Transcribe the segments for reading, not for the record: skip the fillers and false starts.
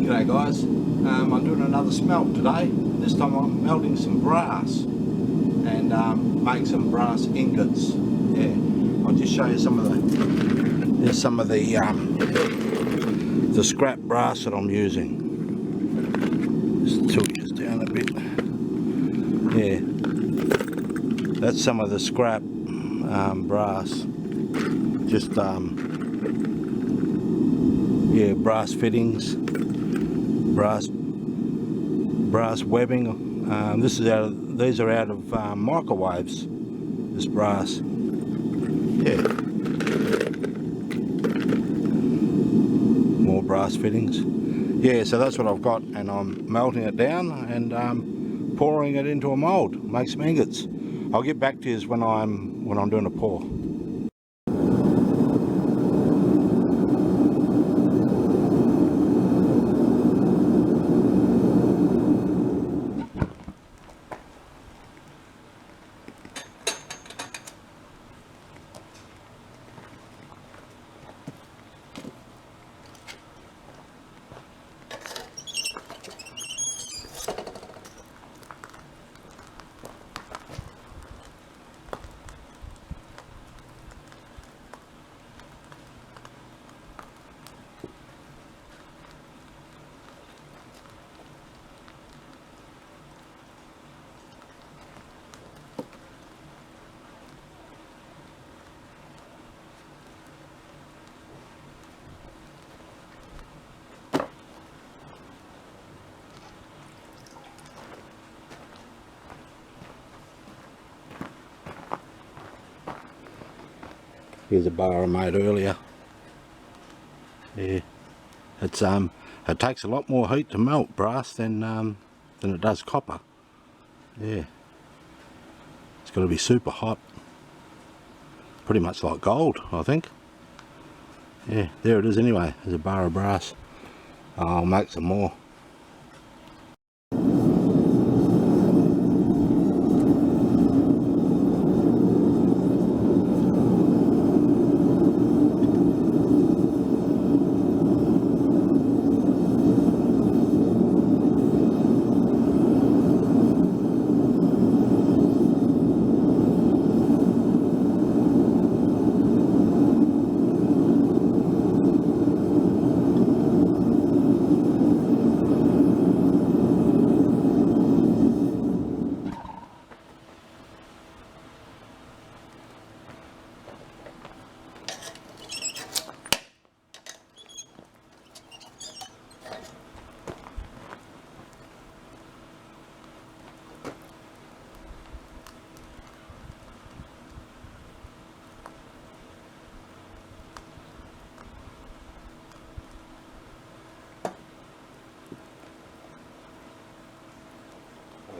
G'day guys, I'm doing another smelt today. This time I'm melting some brass and make some brass ingots. Yeah, I'll just show you some of there's some of the scrap brass that I'm using. Just tilt this down a bit. Yeah, that's some of the scrap brass. Just yeah, brass fittings, brass webbing. These are out of microwaves. This brass. Yeah. More brass fittings. Yeah, so that's what I've got, and I'm melting it down and pouring it into a mould. Make some ingots. I'll get back to you when I'm doing a pour. Here's a bar I made earlier. Yeah, it's it takes a lot more heat to melt brass than it does copper. Yeah, it's got to be super hot. Pretty much like gold, I think. Yeah, there it is anyway. There's a bar of brass. I'll make some more.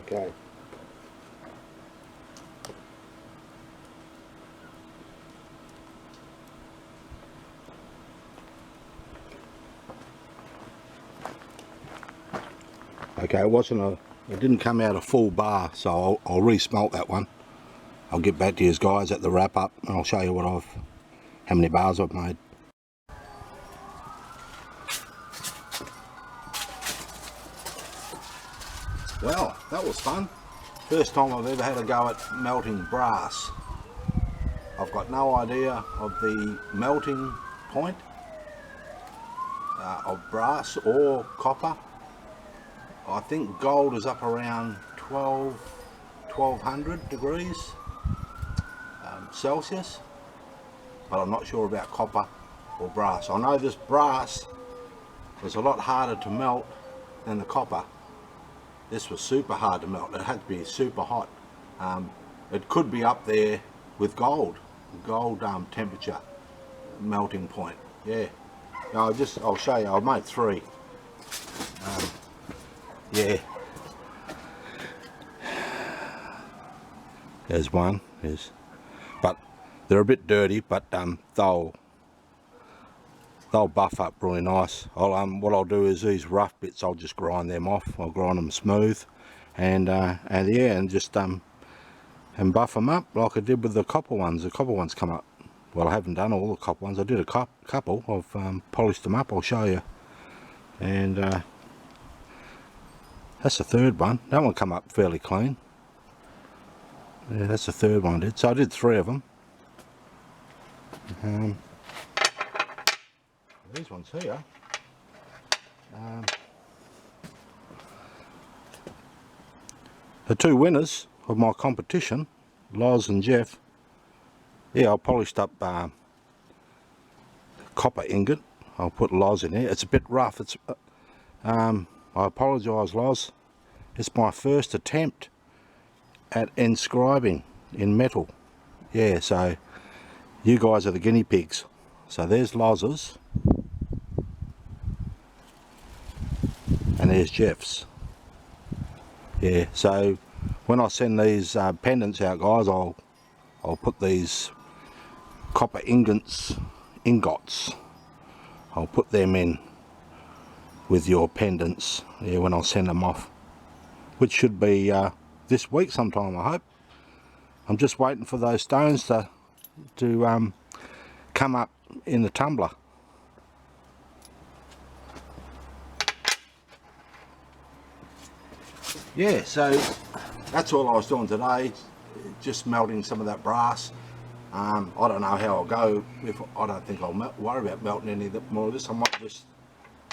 Okay. Okay, it didn't come out a full bar, so I'll re-smelt that one. I'll get back to you guys at the wrap up and I'll show you how many bars I've made. Well, that was fun. First time I've ever had a go at melting brass. I've got no idea of the melting point of brass or copper. I think gold is up around 1200 degrees Celsius, but I'm not sure about copper or brass. I know this brass was a lot harder to melt than the copper. This was super hard to melt. It had to be super hot. It could be up there with gold temperature melting point. Yeah. Now I'll show you. I've made three. Yeah. There's one. But they're a bit dirty. But they'll buff up really nice. What I'll do is these rough bits, I'll just grind them off. I'll grind them smooth, and just and buff them up like I did with the copper ones. The copper ones come up. Well, I haven't done all the copper ones. I did a couple. I've polished them up. I'll show you. And That's the third one. That one come up fairly clean. Yeah, that's the third one I did. So I did 3 of them. These ones here. The 2 winners of my competition, Loz and Jeff. Yeah, I polished up copper ingot. I'll put Loz in there. It's a bit rough. It's I apologise, Loz. It's my first attempt at inscribing in metal. Yeah, so you guys are the guinea pigs. So there's Loz's and there's Jeff's. Yeah, so when I send these pendants out, guys, I'll put these copper ingots. I'll put them in with your pendants. Yeah, when I send them off, which should be this week sometime, I hope. I'm just waiting for those stones to come up in the tumbler. Yeah, so that's all I was doing today, just melting some of that brass. I don't know how I'll go. I don't think I'll worry about melting any more of this. I might just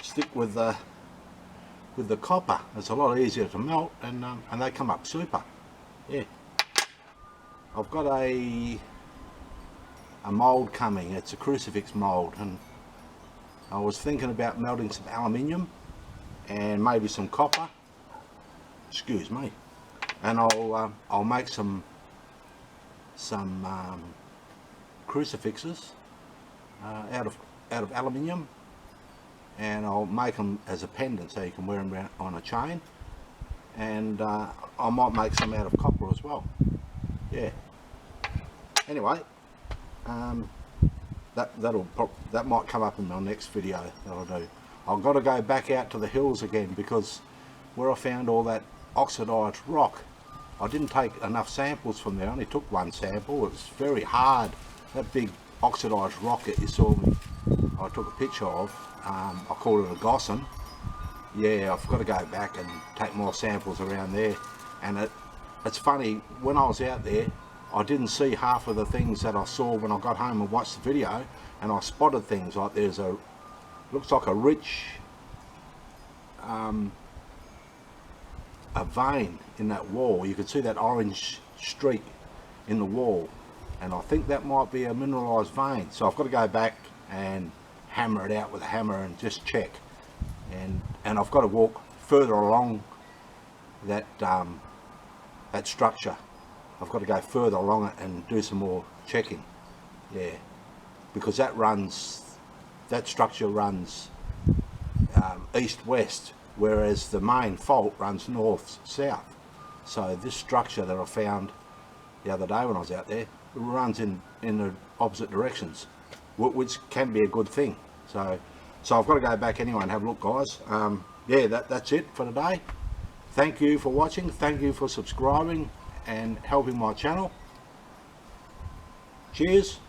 stick with the copper. It's a lot easier to melt, and they come up super. Yeah, I've got a mould coming. It's a crucifix mould, and I was thinking about melting some aluminium and maybe some copper. Excuse me. And I'll make some crucifixes out of aluminium, and I'll make them as a pendant so you can wear them around on a chain, and I might make some out of copper as well. Yeah, anyway, that might come up in my next video that I'll do. I've got to go back out to the hills again, because where I found all that oxidised rock, I didn't take enough samples from there. I only took 1 sample. It was very hard. That big oxidised rock that you saw me, I took a picture of, I called it a gossan. Yeah, I've got to go back and take more samples around there. And it's funny, when I was out there, I didn't see half of the things that I saw when I got home and watched the video, and I spotted things like looks like a rich a vein in that wall. You could see that orange streak in the wall, and I think that might be a mineralised vein. So I've got to go back and hammer it out with a hammer and just check, and I've got to walk further along that that structure. I've got to go further along it and do some more checking. Yeah, because that structure runs east-west, whereas the main fault runs north-south. So this structure that I found the other day when I was out there runs in the opposite directions, which can be a good thing. So I've got to go back anyway and have a look, guys. Yeah, that's it for today. Thank you for watching. Thank you for subscribing and helping my channel. Cheers.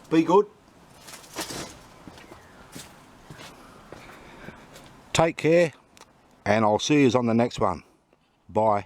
Be good. Take care, and I'll see you on the next one. Bye.